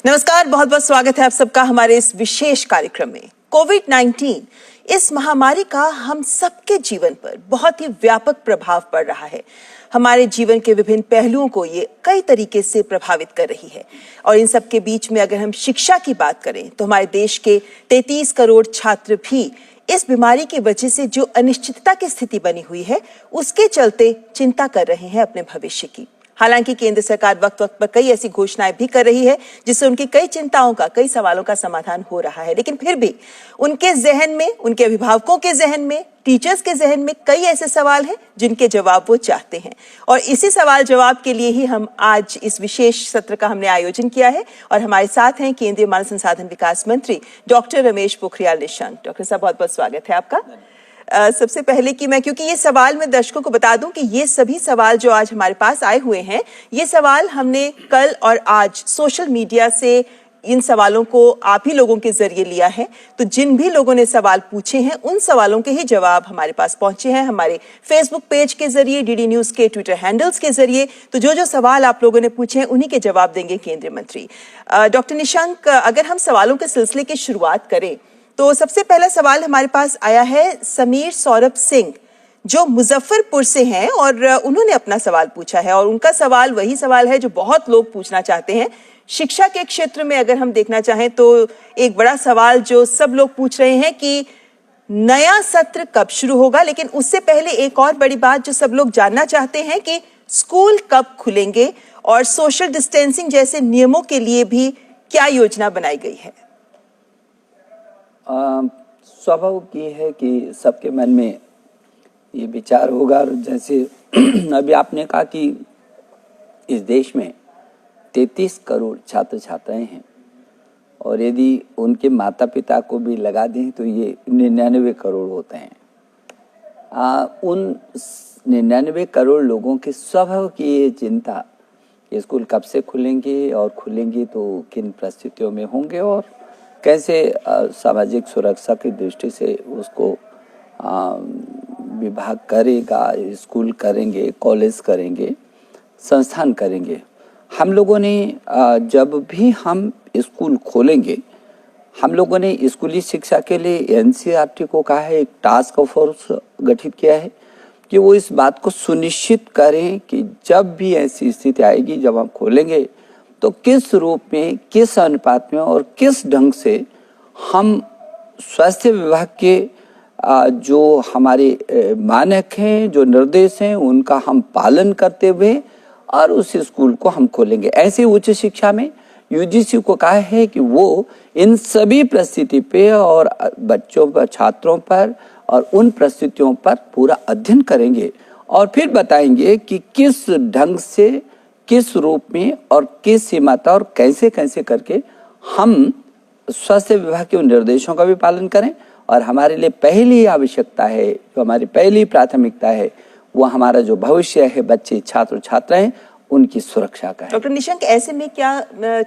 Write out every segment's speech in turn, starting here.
नमस्कार, बहुत बहुत स्वागत है आप सबका हमारे इस विशेष कार्यक्रम में। कोविड-19 इस महामारी का हम सबके जीवन पर बहुत ही व्यापक प्रभाव पड़ रहा है। हमारे जीवन के विभिन्न पहलुओं को ये कई तरीके से प्रभावित कर रही है और इन सब के बीच में अगर हम शिक्षा की बात करें तो हमारे देश के 33 करोड़ छात्र भी इस बीमारी की वजह से जो अनिश्चितता की स्थिति बनी हुई है उसके चलते चिंता कर रहे हैं अपने भविष्य की। हालांकि केंद्र सरकार वक्त वक्त पर कई ऐसी घोषणाएं भी कर रही है जिससे उनकी कई चिंताओं का, कई सवालों का समाधान हो रहा है, लेकिन फिर भी उनके जहन में, उनके अभिभावकों के जहन में, टीचर्स के जहन में कई ऐसे सवाल हैं जिनके जवाब वो चाहते हैं। और इसी सवाल जवाब के लिए ही हम आज इस विशेष सत्र का हमने आयोजन किया है और हमारे साथ हैं केंद्रीय मानव संसाधन विकास मंत्री डॉक्टर रमेश पोखरियाल निशंक। डॉक्टर साहब, बहुत बहुत स्वागत है आपका। सबसे पहले कि मैं, क्योंकि ये सवाल मैं दर्शकों को बता दूं कि ये सभी सवाल जो आज हमारे पास आए हुए हैं, ये सवाल हमने कल और आज सोशल मीडिया से इन सवालों को आप ही लोगों के जरिए लिया है। तो जिन भी लोगों ने सवाल पूछे हैं उन सवालों के ही जवाब हमारे पास पहुंचे हैं हमारे फेसबुक पेज के जरिए, डीडी न्यूज के ट्विटर हैंडल्स के जरिए। तो जो जो सवाल आप लोगों ने पूछे हैं उन्हीं के जवाब देंगे केंद्रीय मंत्री। डॉक्टर निशंक, अगर हम सवालों के सिलसिले की शुरुआत करें तो सबसे पहला सवाल हमारे पास आया है समीर सौरभ सिंह, जो मुजफ्फरपुर से हैं और उन्होंने अपना सवाल पूछा है और उनका सवाल वही सवाल है जो बहुत लोग पूछना चाहते हैं। शिक्षा के क्षेत्र में अगर हम देखना चाहें तो एक बड़ा सवाल जो सब लोग पूछ रहे हैं कि नया सत्र कब शुरू होगा, लेकिन उससे पहले एक और बड़ी बात जो सब लोग जानना चाहते हैं कि स्कूल कब खुलेंगे और सोशल डिस्टेंसिंग जैसे नियमों के लिए भी क्या योजना बनाई गई है। स्वाभाविक ये है कि सबके मन में ये विचार होगा, जैसे अभी आपने कहा कि इस देश में 33 करोड़ छात्र छात्राएं हैं और यदि उनके माता पिता को भी लगा दें तो ये 99 करोड़ होते हैं। उन 99 करोड़ लोगों की स्वाभाविक ये चिंता कि स्कूल कब से खुलेंगे और खुलेंगे तो किन परिस्थितियों में होंगे और कैसे सामाजिक सुरक्षा की दृष्टि से उसको विभाग करेगा, स्कूल करेंगे, कॉलेज करेंगे, संस्थान करेंगे। हम लोगों ने जब भी हम स्कूल खोलेंगे, हम लोगों ने स्कूली शिक्षा के लिए एनसीईआरटी को कहा है, एक टास्क फोर्स गठित किया है कि वो इस बात को सुनिश्चित करें कि जब भी ऐसी स्थिति आएगी, जब हम खोलेंगे तो किस रूप में, किस अनुपात में और किस ढंग से हम स्वास्थ्य विभाग के जो हमारे मानक हैं, जो निर्देश हैं, उनका हम पालन करते हुए और उस स्कूल को हम खोलेंगे। ऐसे उच्च शिक्षा में यूजीसी को कहा है कि वो इन सभी परिस्थिति पे और बच्चों पर, छात्रों पर और उन परिस्थितियों पर पूरा अध्ययन करेंगे और फिर बताएंगे कि किस ढंग से, किस रूप में और किस सीमा तक और कैसे कैसे करके हम स्वास्थ्य विभाग के उन निर्देशों का भी पालन करें। और हमारे लिए पहली आवश्यकता है, जो हमारी पहली प्राथमिकता है, वो हमारा जो भविष्य है, बच्चे, छात्र छात्राएं, उनकी सुरक्षा का है। डॉक्टर निशंक, ऐसे में क्या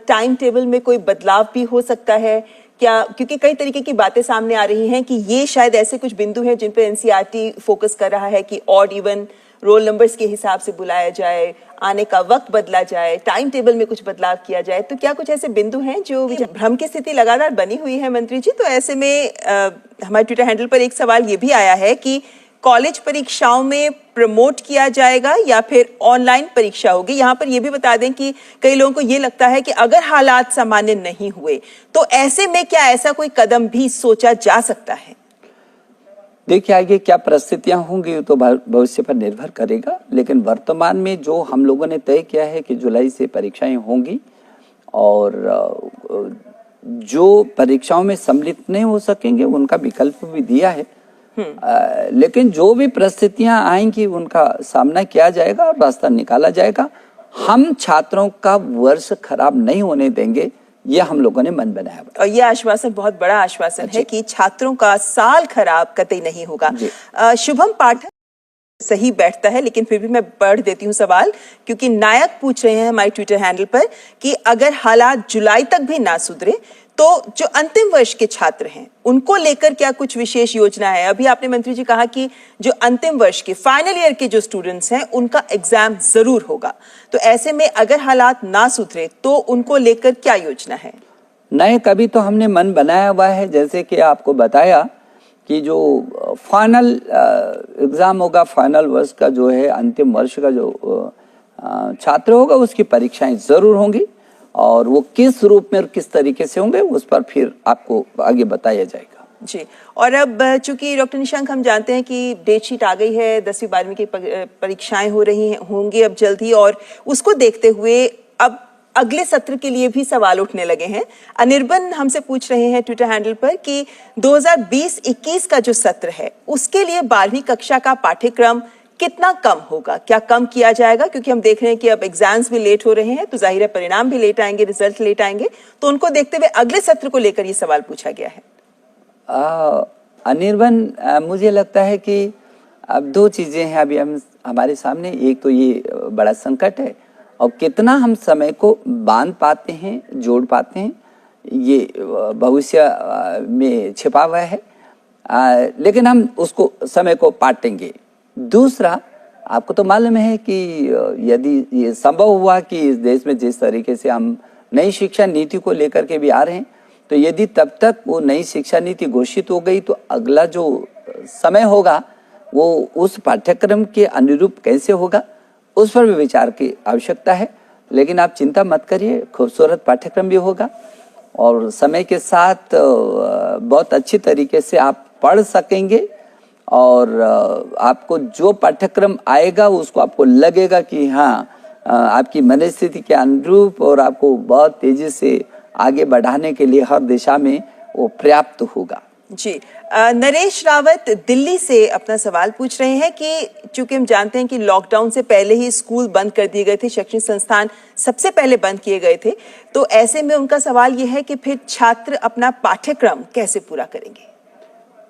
टाइम टेबल में कोई बदलाव भी हो सकता है क्या? क्योंकि कई तरीके की बातें सामने आ रही हैं कि ये शायद ऐसे कुछ बिंदु हैं जिन पर एनसीईआरटी फोकस कर रहा है कि ऑड इवन रोल नंबर्स के हिसाब से बुलाया जाए, आने का वक्त बदला जाए, टाइम टेबल में कुछ बदलाव किया जाए। तो क्या कुछ ऐसे बिंदु हैं जो भ्रम की स्थिति लगातार बनी हुई है मंत्री जी? तो ऐसे में हमारे ट्विटर हैंडल पर एक सवाल ये भी आया है कि कॉलेज परीक्षाओं में प्रमोट किया जाएगा या फिर ऑनलाइन परीक्षा होगी। यहाँ पर यह भी बता दें कि कई लोगों को ये लगता है कि अगर हालात सामान्य नहीं हुए तो ऐसे में क्या ऐसा कोई कदम भी सोचा जा सकता है? देखिए, आगे क्या परिस्थितियां होंगी तो भविष्य पर निर्भर करेगा, लेकिन वर्तमान में जो हम लोगों ने तय किया है कि जुलाई से परीक्षाएं होंगी और जो परीक्षाओं में सम्मिलित नहीं हो सकेंगे उनका विकल्प भी दिया है। लेकिन जो भी परिस्थितियां आएंगी उनका सामना किया जाएगा और रास्ता निकाला जाएगा। हम छात्रों का वर्ष खराब नहीं होने देंगे, ये हम लोगों ने मन बनाया। और ये आश्वासन बहुत बड़ा आश्वासन है कि छात्रों का साल खराब कतई नहीं होगा। शुभम पाठक सही बैठता है, लेकिन फिर भी मैं पढ़ देती हूँ सवाल, क्योंकि नायक पूछ रहे हैं हमारे ट्विटर हैंडल पर कि अगर हालात जुलाई तक भी ना सुधरे तो जो अंतिम वर्ष के छात्र हैं उनको लेकर क्या कुछ विशेष योजना है? अभी आपने मंत्री जी कहा कि जो अंतिम वर्ष के फाइनल ईयर के जो स्टूडेंट्स हैं उनका एग्जाम जरूर होगा, तो ऐसे में अगर हालात ना सुधरे तो उनको लेकर क्या योजना है? नए कभी तो हमने मन बनाया हुआ है, जैसे कि आपको बताया कि जो फाइनल एग्जाम होगा, फाइनल वर्ष का जो है अंतिम वर्ष का जो छात्र होगा उसकी परीक्षाएं जरूर होंगी, और वो किस रूप में और किस तरीके से होंगे उस पर फिर आपको आगे बताया जाएगा। जी, और अब चूंकि डॉक्टर निशंक हम जानते हैं कि डेट शीट आ गई है, 10वीं 12वीं की परीक्षाएं हो रही होंगी अब जल्दी, और उसको देखते हुए अब अगले सत्र के लिए भी सवाल उठने लगे हैं। अनिर्बन हमसे पूछ रहे हैं ट्विटर हैंडल पर कि 2020-21 का जो सत्र है उसके लिए 12वीं कक्षा का पाठ्यक्रम कितना कम होगा, क्या कम किया जाएगा? क्योंकि हम देख रहे हैं कि अब एग्जाम्स भी लेट हो रहे हैं, तो जाहिर है परिणाम भी लेट आएंगे, रिजल्ट लेट आएंगे, तो उनको देखते हुए अगले सत्र को लेकर ये सवाल पूछा गया है। अनिर्बन, मुझे लगता है कि अब दो चीजें हैं अभी हमारे सामने। एक तो ये बड़ा संकट है और कितना हम समय को बांध पाते हैं, जोड़ पाते हैं, ये भविष्य में छिपा हुआ है, लेकिन हम उसको समय को पाटेंगे। दूसरा, आपको तो मालूम है कि यदि ये संभव हुआ कि इस देश में जिस तरीके से हम नई शिक्षा नीति को लेकर के भी आ रहे हैं, तो यदि तब तक वो नई शिक्षा नीति घोषित हो गई तो अगला जो समय होगा वो उस पाठ्यक्रम के अनुरूप कैसे होगा उस पर भी विचार की आवश्यकता है। लेकिन आप चिंता मत करिए, खूबसूरत पाठ्यक्रम भी होगा और समय के साथ बहुत अच्छी तरीके से आप पढ़ सकेंगे, और आपको जो पाठ्यक्रम आएगा उसको आपको लगेगा कि हाँ आपकी मनस्थिति के अनुरूप और आपको बहुत तेजी से आगे बढ़ाने के लिए हर दिशा में वो पर्याप्त होगा। जी, नरेश रावत दिल्ली से अपना सवाल पूछ रहे हैं कि चूंकि हम जानते हैं कि लॉकडाउन से पहले ही स्कूल बंद कर दिए गए थे, शैक्षणिक संस्थान सबसे पहले बंद किए गए थे, तो ऐसे में उनका सवाल यह है कि फिर छात्र अपना पाठ्यक्रम कैसे पूरा करेंगे?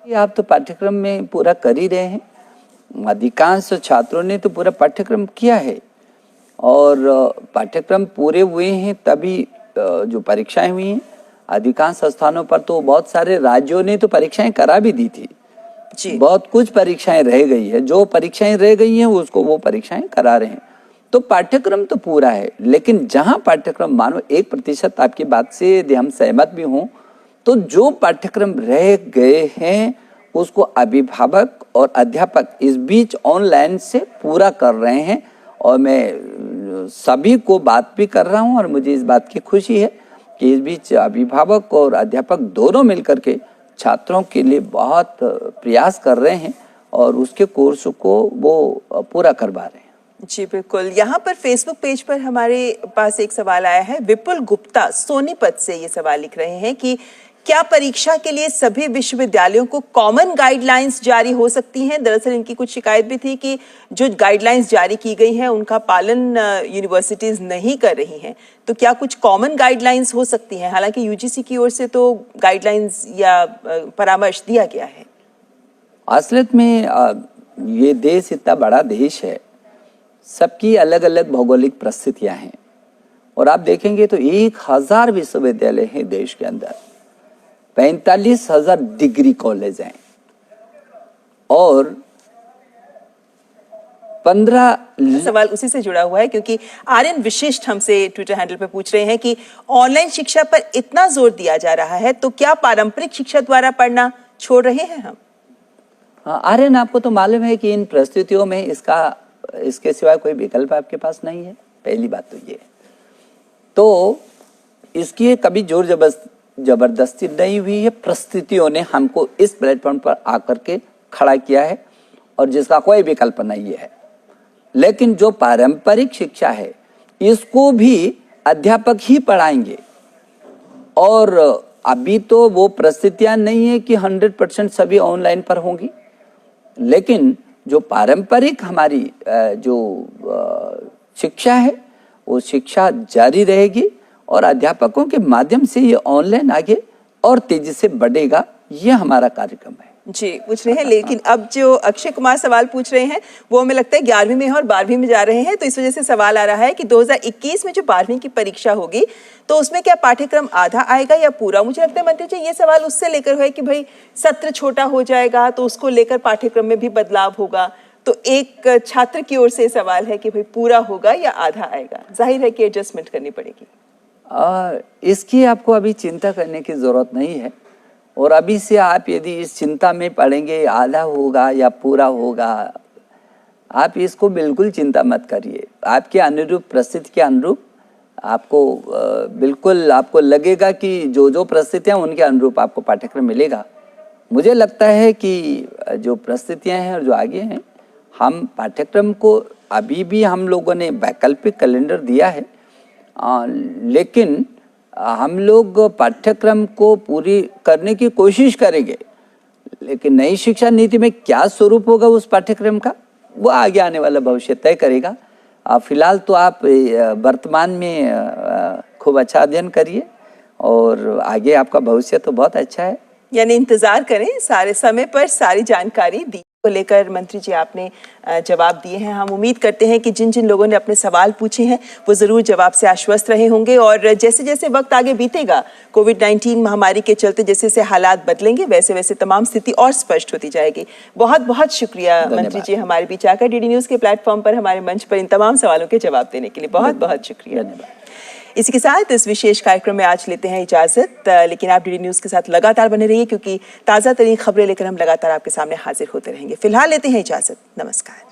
आप तो पाठ्यक्रम में पूरा कर ही रहे हैं, अधिकांश छात्रों ने तो पूरा पाठ्यक्रम किया है, और पाठ्यक्रम पूरे हुए हैं तभी जो परीक्षाएं हुई हैं। अधिकांश स्थानों पर तो बहुत सारे राज्यों ने तो परीक्षाएं करा भी दी थी जी। बहुत कुछ परीक्षाएं रह गई है, जो परीक्षाएं रह गई हैं उसको वो परीक्षाएं करा रहे हैं, तो पाठ्यक्रम तो पूरा है। लेकिन जहां पाठ्यक्रम मानो 1% आपकी बात से यदि हम सहमत भी हों, तो जो पाठ्यक्रम रह गए हैं उसको अभिभावक और अध्यापक इस बीच ऑनलाइन से पूरा कर रहे हैं, और मैं सभी को बात भी कर रहा हूं और मुझे इस बात की खुशी है कि इस बीच अभिभावक और अध्यापक दोनों मिलकर के छात्रों के लिए बहुत प्रयास कर रहे हैं और उसके कोर्स को वो पूरा करवा रहे हैं। जी बिल्कुल। यहाँ पर फेसबुक पेज पर हमारे पास एक सवाल आया है, विपुल गुप्ता सोनीपत से ये सवाल लिख रहे हैं कि क्या परीक्षा के लिए सभी विश्वविद्यालयों को कॉमन गाइडलाइंस जारी हो सकती हैं? दरअसल इनकी कुछ शिकायत भी थी कि जो गाइडलाइंस जारी की गई हैं उनका पालन यूनिवर्सिटीज नहीं कर रही हैं, तो क्या कुछ कॉमन गाइडलाइंस हो सकती हैं? हालांकि यूजीसी की ओर से तो गाइडलाइंस या परामर्श दिया गया है। असलियत में ये देश इतना बड़ा देश है, सबकी अलग अलग भौगोलिक परिस्थितियां हैं, और आप देखेंगे तो 1000 विश्वविद्यालय हैं देश के अंदर, 45,000 डिग्री कॉलेज हैं, और 15 सवाल उसी से जुड़ा हुआ है क्योंकि आर्यन विशिष्ट हमसे ट्विटर हैंडल पे पूछ रहे हैं कि ऑनलाइन शिक्षा पर इतना जोर दिया जा रहा है तो क्या पारंपरिक शिक्षा द्वारा पढ़ना छोड़ रहे हैं हम? आर्यन, आपको तो मालूम है कि इन परिस्थितियों में इसके सिवाय कोई विकल्प आपके पास नहीं है। पहली बात तो ये, तो इसकी कभी जोर जबरदस्ती नहीं हुई है, परिस्थितियों ने हमको इस प्लेटफॉर्म पर आकर के खड़ा किया है और जिसका कोई विकल्प नहीं है। लेकिन जो पारंपरिक शिक्षा है इसको भी अध्यापक ही पढ़ाएंगे, और अभी तो वो परिस्थितियां नहीं है कि 100% सभी ऑनलाइन पर होंगी, लेकिन जो पारंपरिक हमारी जो शिक्षा है वो शिक्षा जारी रहेगी और अध्यापकों के माध्यम से ये ऑनलाइन आगे और तेजी से बढ़ेगा। ये हमारा कार्यक्रम है। जी पूछ रहे हैं, लेकिन अब जो अक्षय कुमार सवाल पूछ रहे हैं वो हमें लगता है 11वीं में है और 12वीं में जा रहे हैं, तो इस वजह से सवाल आ रहा है कि 2021 में जो 12वीं की परीक्षा होगी तो उसमें क्या पाठ्यक्रम आधा आएगा या पूरा। मुझे लगता है मंत्री जी ये सवाल उससे लेकर है कि भाई सत्र छोटा हो जाएगा तो उसको लेकर पाठ्यक्रम में भी बदलाव होगा, तो एक छात्र की ओर से सवाल है कि भाई पूरा होगा या आधा आएगा। जाहिर है कि एडजस्टमेंट करनी पड़ेगी। इसकी आपको अभी चिंता करने की जरूरत नहीं है, और अभी से आप यदि इस चिंता में पड़ेंगे आधा होगा या पूरा होगा, आप इसको बिल्कुल चिंता मत करिए। आपके अनुरूप परिस्थिति के अनुरूप आपको बिल्कुल आपको लगेगा कि जो परिस्थितियाँ उनके अनुरूप आपको पाठ्यक्रम मिलेगा। मुझे लगता है कि जो परिस्थितियाँ हैं और जो आगे हैं, हम पाठ्यक्रम को अभी भी हम लोगों ने वैकल्पिक कैलेंडर दिया है, लेकिन हम लोग पाठ्यक्रम को पूरी करने की कोशिश करेंगे। लेकिन नई शिक्षा नीति में क्या स्वरूप होगा उस पाठ्यक्रम का, वो आगे आने वाला भविष्य तय करेगा। फिलहाल तो आप वर्तमान में खूब अच्छा अध्ययन करिए और आगे आपका भविष्य तो बहुत अच्छा है। यानी इंतजार करें, सारे समय पर सारी जानकारी दी को लेकर मंत्री जी आपने जवाब दिए हैं। हम उम्मीद करते हैं कि जिन जिन लोगों ने अपने सवाल पूछे हैं वो ज़रूर जवाब से आश्वस्त रहे होंगे, और जैसे जैसे वक्त आगे बीतेगा, कोविड-19 महामारी के चलते जैसे जैसे हालात बदलेंगे वैसे वैसे तमाम स्थिति और स्पष्ट होती जाएगी। बहुत बहुत शुक्रिया मंत्री जी हमारे बीच आकर डीडी न्यूज़ के प्लेटफॉर्म पर हमारे मंच पर इन तमाम सवालों के जवाब देने के लिए बहुत बहुत शुक्रिया। इसी के साथ इस विशेष कार्यक्रम में आज लेते हैं इजाजत, लेकिन आप डीडी न्यूज़ के साथ लगातार बने रहिए क्योंकि ताज़ा तरीन खबरें लेकर हम लगातार आपके सामने हाजिर होते रहेंगे। फिलहाल लेते हैं इजाजत, नमस्कार।